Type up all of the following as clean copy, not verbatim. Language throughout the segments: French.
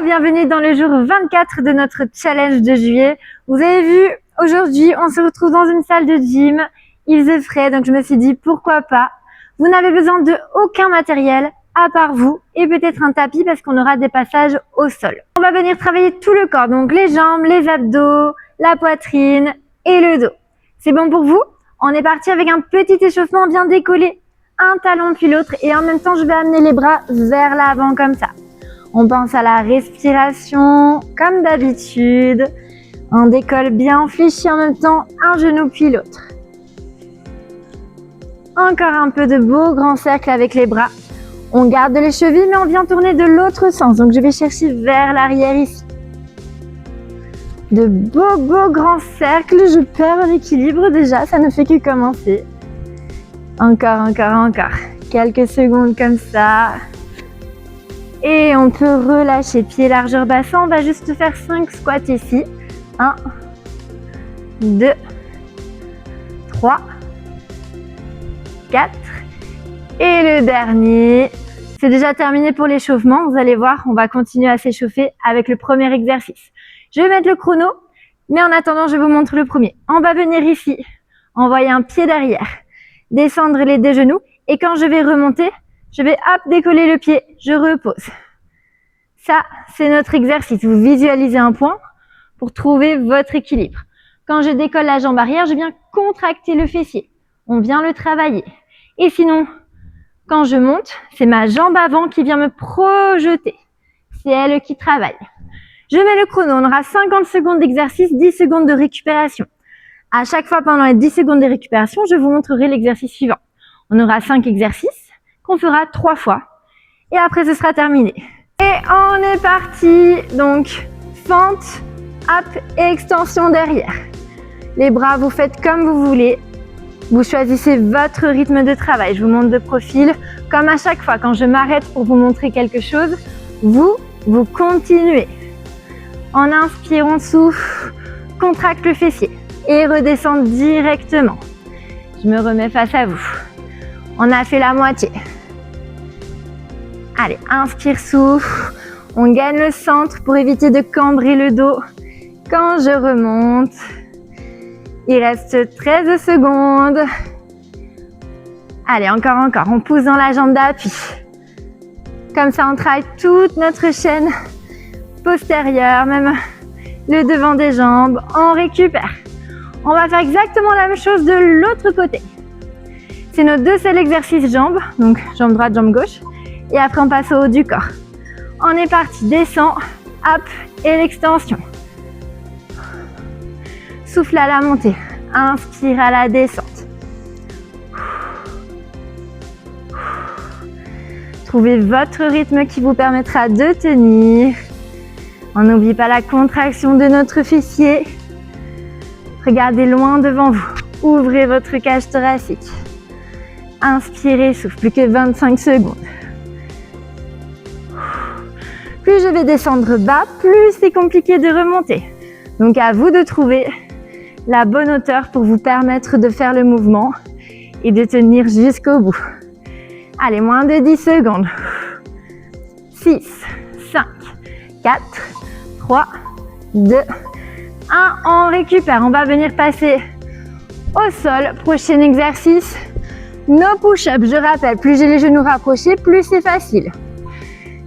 bienvenue dans le jour 24 de notre challenge de juillet. Vous avez vu, aujourd'hui, on se retrouve dans une salle de gym. Il faisait frais, donc je me suis dit pourquoi pas. Vous n'avez besoin de aucun matériel à part vous et peut-être un tapis parce qu'on aura des passages au sol. On va venir travailler tout le corps, donc les jambes, les abdos, la poitrine et le dos. C'est bon pour vous? On est parti avec un petit échauffement bien décollé, un talon puis l'autre et en même temps je vais amener les bras vers l'avant comme ça. On pense à la respiration comme d'habitude. On décolle bien fléchi en même temps, un genou puis l'autre. Encore un peu de beaux grands cercles avec les bras. On garde les chevilles mais on vient tourner de l'autre sens. Donc je vais chercher vers l'arrière ici. De beaux grands cercles. Je perds l'équilibre déjà, ça ne fait que commencer. Encore. Quelques secondes comme ça. Et on peut relâcher pied largeur bassin. On va juste faire 5 squats ici. 1, 2, 3, 4. Et le dernier. C'est déjà terminé pour l'échauffement. Vous allez voir, on va continuer à s'échauffer avec le premier exercice. Je vais mettre le chrono, mais en attendant, je vous montre le premier. On va venir ici, envoyer un pied derrière, descendre les deux genoux. Et quand je vais remonter, je vais hop, décoller le pied, je repose. Ça, c'est notre exercice. Vous visualisez un point pour trouver votre équilibre. Quand je décolle la jambe arrière, je viens contracter le fessier. On vient le travailler. Et sinon, quand je monte, c'est ma jambe avant qui vient me projeter. C'est elle qui travaille. Je mets le chrono. On aura 50 secondes d'exercice, 10 secondes de récupération. À chaque fois pendant les 10 secondes de récupération, je vous montrerai l'exercice suivant. On aura 5 exercices qu'on fera 3 fois. Et après, ce sera terminé. Et on est parti. Donc, fente, up et extension derrière. Les bras, vous faites comme vous voulez. Vous choisissez votre rythme de travail. Je vous montre de profil. Comme à chaque fois, quand je m'arrête pour vous montrer quelque chose, vous continuez. En inspire, on souffle, contracte le fessier et redescend directement. Je me remets face à vous. On a fait la moitié. Allez, inspire, souffle. On gagne le centre pour éviter de cambrer le dos. Quand je remonte, il reste 13 secondes. Allez, encore. On pousse dans la jambe d'appui. Comme ça, on travaille toute notre chaîne postérieure, même le devant des jambes. On récupère. On va faire exactement la même chose de l'autre côté. C'est nos deux seuls exercices jambes. Donc, jambe droite, jambe gauche. Et après, on passe au haut du corps. On est parti. Descend, up et l'extension. Souffle à la montée. Inspire à la descente. Trouvez votre rythme qui vous permettra de tenir. On n'oublie pas la contraction de notre fessier. Regardez loin devant vous. Ouvrez votre cage thoracique. Inspirez, souffle. Plus que 25 secondes. Plus je vais descendre bas, plus c'est compliqué de remonter. Donc à vous de trouver la bonne hauteur pour vous permettre de faire le mouvement et de tenir jusqu'au bout. Allez, moins de 10 secondes. 6, 5, 4, 3, 2, 1. On récupère. On va venir passer au sol. Prochain exercice, nos push-ups. Je rappelle, plus j'ai les genoux rapprochés, plus c'est facile.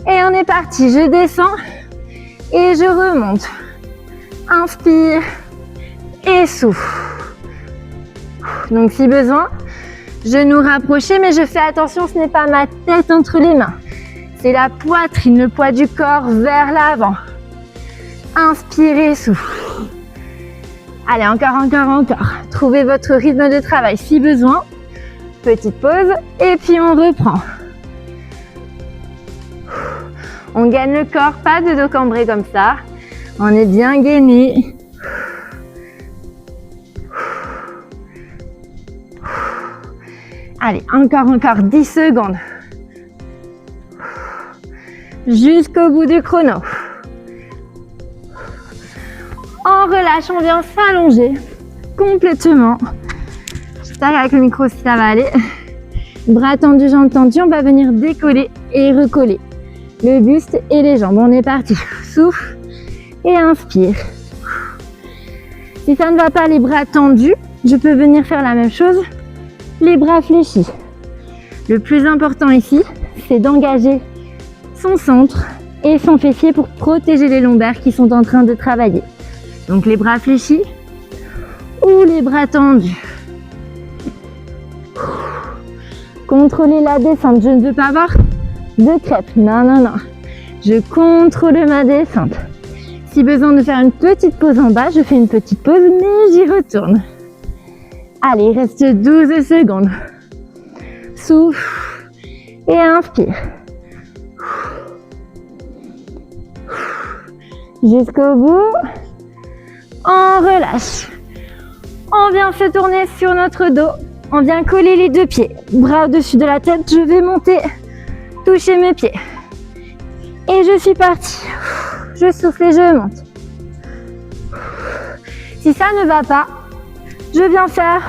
Et on est parti. Je descends et je remonte. Inspire et souffle. Donc si besoin, genoux rapprochés, mais je fais attention, ce n'est pas ma tête entre les mains. C'est la poitrine, le poids du corps vers l'avant. Inspirez, souffle. Allez, encore. Trouvez votre rythme de travail si besoin. Petite pause et puis on reprend. On gagne le corps, pas de dos cambré comme ça. On est bien gainé. Allez, encore 10 secondes. Jusqu'au bout du chrono. On relâche, on vient s'allonger complètement. J'espère qu'avec le micro, ça va aller. Bras tendus, jambes tendues, on va venir décoller et recoller. le buste et les jambes. On est parti. Souffle et inspire. Si ça ne va pas, les bras tendus, je peux venir faire la même chose, les bras fléchis. Le plus important ici, c'est d'engager son centre et son fessier pour protéger les lombaires qui sont en train de travailler. Donc les bras fléchis ou les bras tendus. Contrôlez la descente. Je ne veux pas avoir de crêpes. Non, non, non. Je contrôle ma descente. Si besoin de faire une petite pause en bas, je fais une petite pause, mais j'y retourne. Allez, il reste 12 secondes. Souffle et inspire. Jusqu'au bout. On relâche. On vient se tourner sur notre dos. On vient coller les deux pieds. Bras au-dessus de la tête. Je vais monter, toucher mes pieds. Et je suis partie. Je souffle et je monte. Si ça ne va pas, je viens faire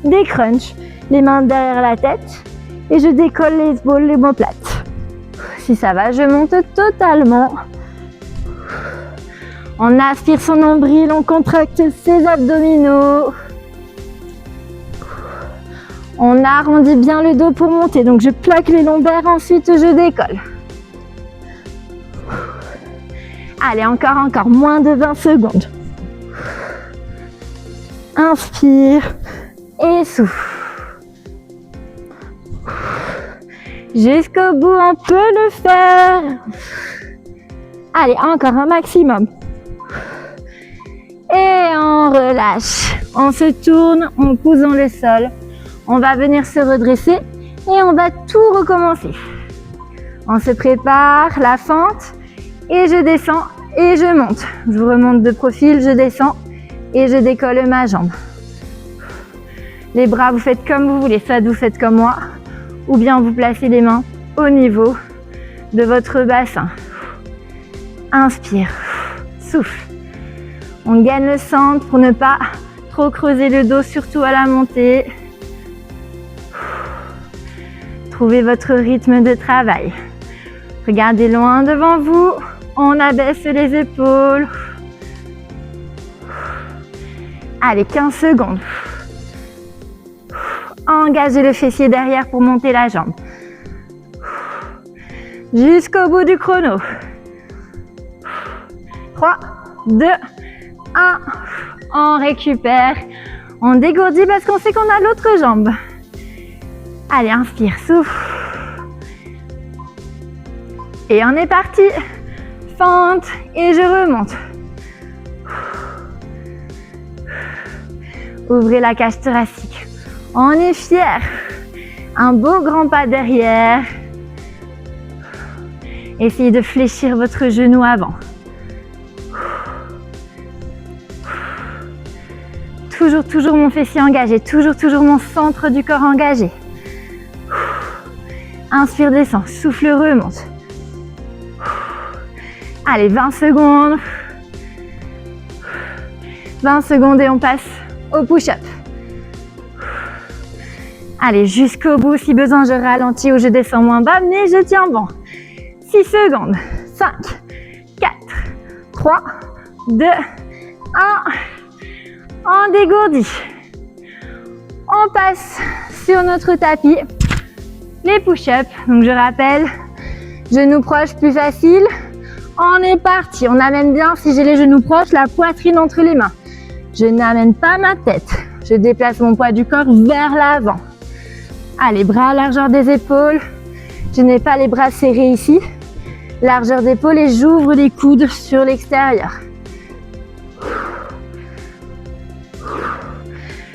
des crunchs. Les mains derrière la tête. Et je décolle les épaules, les omoplates. Si ça va, je monte totalement. On aspire son nombril, on contracte ses abdominaux. On arrondit bien le dos pour monter. Donc je plaque les lombaires, ensuite je décolle. Allez, encore, moins de 20 secondes. Inspire et souffle. Jusqu'au bout, on peut le faire. Allez, encore un maximum. Et on relâche. On se tourne, on pousse dans le sol. On va venir se redresser et on va tout recommencer. On se prépare, la fente, et je descends et je monte. Je remonte de profil, je descends et je décolle ma jambe. Les bras, vous faites comme vous voulez, soit vous faites comme moi, ou bien vous placez les mains au niveau de votre bassin. Inspire, souffle. On gagne le centre pour ne pas trop creuser le dos, surtout à la montée. Trouvez votre rythme de travail. Regardez loin devant vous. On abaisse les épaules. Allez, 15 secondes. Engagez le fessier derrière pour monter la jambe. Jusqu'au bout du chrono. 3, 2, 1. On récupère. On dégourdit parce qu'on sait qu'on a l'autre jambe. Allez, inspire, souffle. Et on est parti. Fente et je remonte. Ouvrez la cage thoracique. On est fiers. Un beau grand pas derrière. Essayez de fléchir votre genou avant. Toujours mon fessier engagé. Toujours mon centre du corps engagé. Inspire, descend. Souffle, remonte. Allez, 20 secondes. 20 secondes et on passe au push-up. Allez, jusqu'au bout. Si besoin, je ralentis ou je descends moins bas, mais je tiens bon. 6 secondes. 5, 4, 3, 2, 1. On dégourdit. On passe sur notre tapis. Les push-ups. Donc, je rappelle, genoux proches, plus facile. On est parti. On amène bien, si j'ai les genoux proches, la poitrine entre les mains. Je n'amène pas ma tête. Je déplace mon poids du corps vers l'avant. Allez, bras à largeur des épaules. Je n'ai pas les bras serrés ici. Largeur d'épaule et j'ouvre les coudes sur l'extérieur.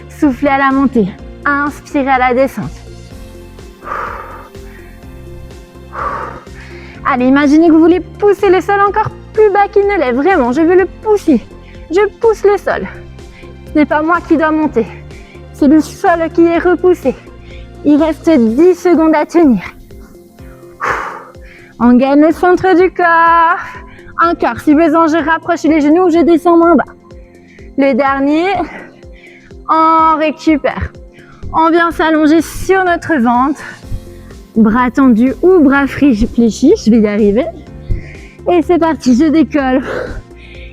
Soufflez à la montée. Inspirez à la descente. Allez, imaginez que vous voulez pousser le sol encore plus bas qu'il ne l'est. Vraiment, je veux le pousser. Je pousse le sol. Ce n'est pas moi qui dois monter. C'est le sol qui est repoussé. Il reste 10 secondes à tenir. On gagne le centre du corps. Encore, si besoin, je rapproche les genoux, je descends moins bas. Le dernier, on récupère. On vient s'allonger sur notre ventre. Bras tendus ou bras fléchis, je vais y arriver. Et c'est parti, je décolle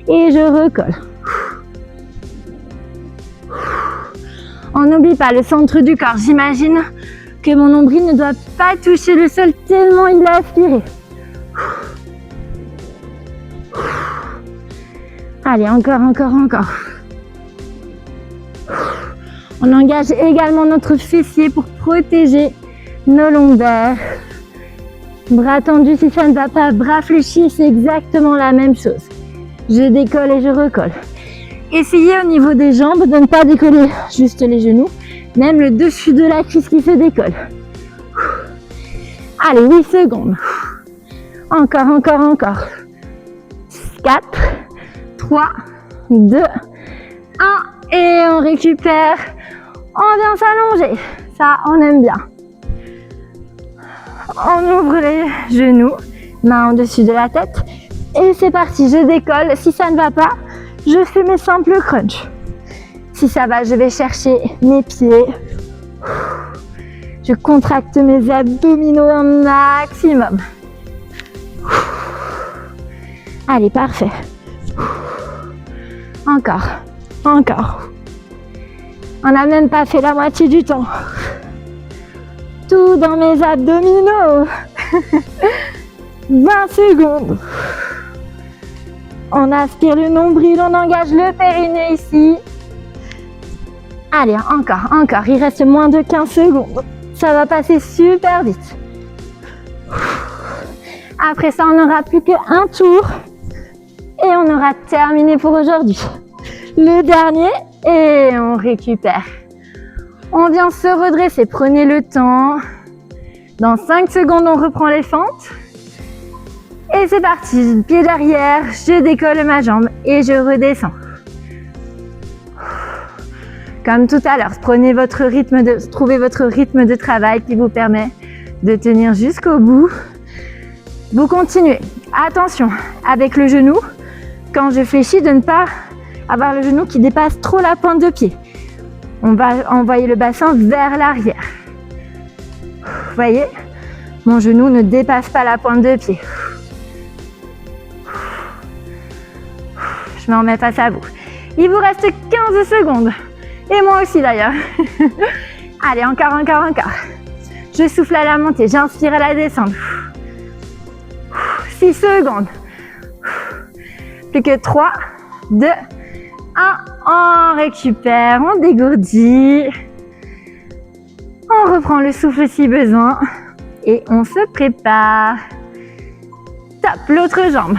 et je recolle. On n'oublie pas le centre du corps. J'imagine que mon nombril ne doit pas toucher le sol tellement il a aspiré. Allez, encore, encore, encore. On engage également notre fessier pour protéger nos lombaires. Bras tendus si ça ne va pas, bras fléchis, c'est exactement la même chose. Je décolle et je recolle. Essayez au niveau des jambes de ne pas décoller juste les genoux, même le dessus de la cuisse qui se décolle. Allez, 8 secondes. Encore, encore, encore. 4, 3, 2, 1. Et on récupère. On vient s'allonger. Ça, on aime bien. On ouvre les genoux, main au-dessus de la tête. Et c'est parti, je décolle. Si ça ne va pas, je fais mes simples crunchs. Si ça va, je vais chercher mes pieds. Je contracte mes abdominaux un maximum. Allez, parfait. Encore, encore. On n'a même pas fait la moitié du temps. Tout dans mes abdominaux. 20 secondes. On aspire le nombril, on engage le périnée ici. Allez, encore, encore. Il reste moins de 15 secondes. Ça va passer super vite. Après ça, on n'aura plus qu'un tour. Et on aura terminé pour aujourd'hui. Le dernier, et on récupère. On vient se redresser, prenez le temps. Dans 5 secondes, on reprend les fentes. Et c'est parti, pied derrière, je décolle ma jambe et je redescends. Comme tout à l'heure, trouvez votre rythme de travail qui vous permet de tenir jusqu'au bout. Vous continuez. Attention, avec le genou, quand je fléchis, de ne pas avoir le genou qui dépasse trop la pointe de pied. On va envoyer le bassin vers l'arrière. Vous voyez, mon genou ne dépasse pas la pointe de pied. Je me remets face à vous. Il vous reste 15 secondes. Et moi aussi d'ailleurs. Allez, encore, encore, encore. Je souffle à la montée, j'inspire à la descente. 6 secondes. Plus que 3, 2, 1. On récupère, on dégourdit. On reprend le souffle si besoin. Et on se prépare. Top, l'autre jambe.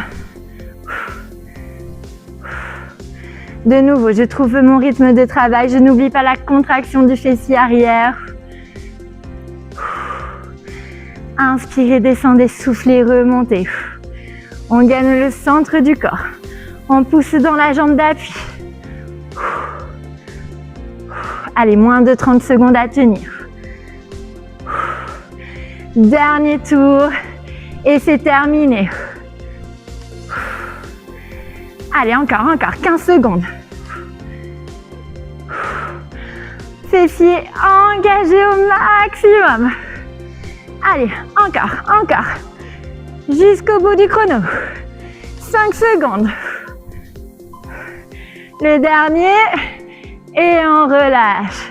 De nouveau, je trouve mon rythme de travail. Je n'oublie pas la contraction du fessier arrière. Inspirez, descendez, soufflez, remontez. On gagne le centre du corps. On pousse dans la jambe d'appui. Allez, moins de 30 secondes à tenir. Dernier tour. Et c'est terminé. Allez, encore, encore, 15 secondes. Fessiers engagés au maximum. Allez, encore, encore. Jusqu'au bout du chrono. 5 secondes. Le dernier. Et on relâche.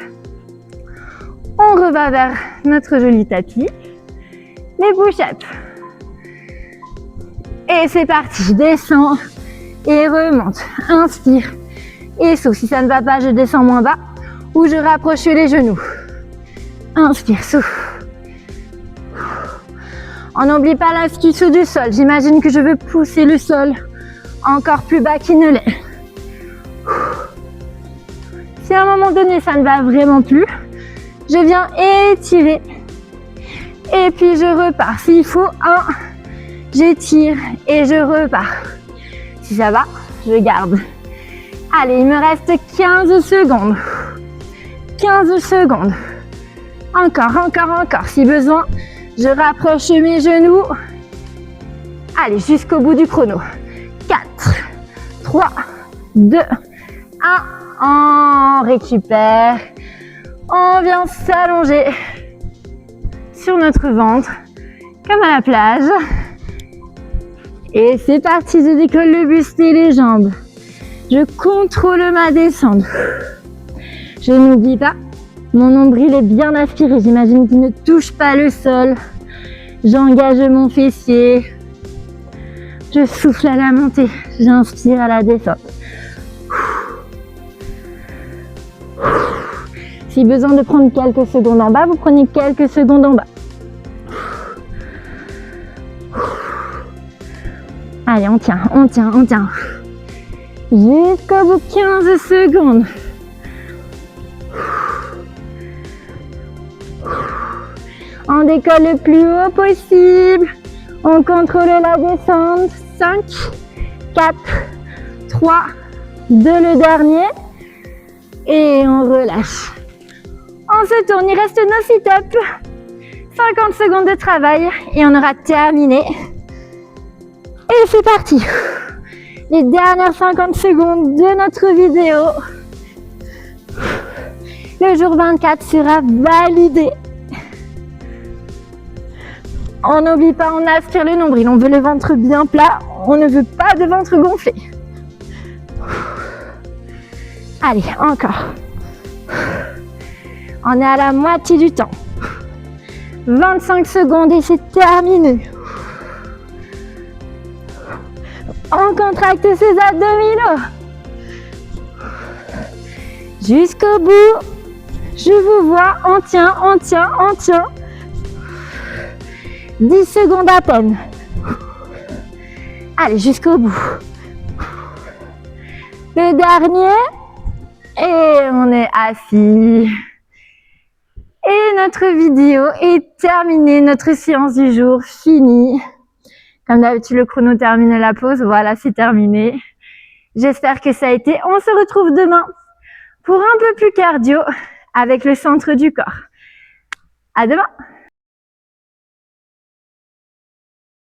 On reva vers notre joli tapis. Les push-ups. Et c'est parti, descends. Et remonte, inspire et souffle. Si ça ne va pas, je descends moins bas ou je rapproche les genoux. Inspire, souffle. On n'oublie pas l'astuce du sol. J'imagine que je veux pousser le sol encore plus bas qu'il ne l'est. Si à un moment donné ça ne va vraiment plus, je viens étirer et puis je repars. S'il faut, j'étire et je repars. Si ça va, je garde. Allez, il me reste 15 secondes. 15 secondes. Encore, encore, encore. Si besoin, je rapproche mes genoux. Allez, jusqu'au bout du chrono. 4, 3, 2, 1. On récupère. On vient s'allonger sur notre ventre, comme à la plage. Et c'est parti, je décolle le buste et les jambes. Je contrôle ma descente. Je n'oublie pas, mon nombril est bien aspiré. J'imagine qu'il ne touche pas le sol. J'engage mon fessier. Je souffle à la montée. J'inspire à la descente. Si besoin de prendre quelques secondes en bas, vous prenez quelques secondes en bas. Allez, on tient, on tient, on tient. Jusqu'au bout, 15 secondes. On décolle le plus haut possible. On contrôle la descente. 5, 4, 3, 2 le dernier. Et on relâche. On se tourne, il reste nos sit-ups. 50 secondes de travail et on aura terminé. Et c'est parti. Les dernières 50 secondes de notre vidéo. Le jour 24 sera validé. On n'oublie pas, on aspire le nombril. On veut le ventre bien plat. On ne veut pas de ventre gonflé. Allez, encore. On est à la moitié du temps. 25 secondes et c'est terminé. On contracte ses abdominaux. Jusqu'au bout. Je vous vois. On tient, on tient, on tient. 10 secondes à peine. Allez, jusqu'au bout. Le dernier. Et on est assis. Et notre vidéo est terminée. Notre séance du jour finie. Comme d'habitude, le chrono termine la pause. Voilà, c'est terminé. J'espère que ça a été. On se retrouve demain pour un peu plus cardio avec le centre du corps. À demain!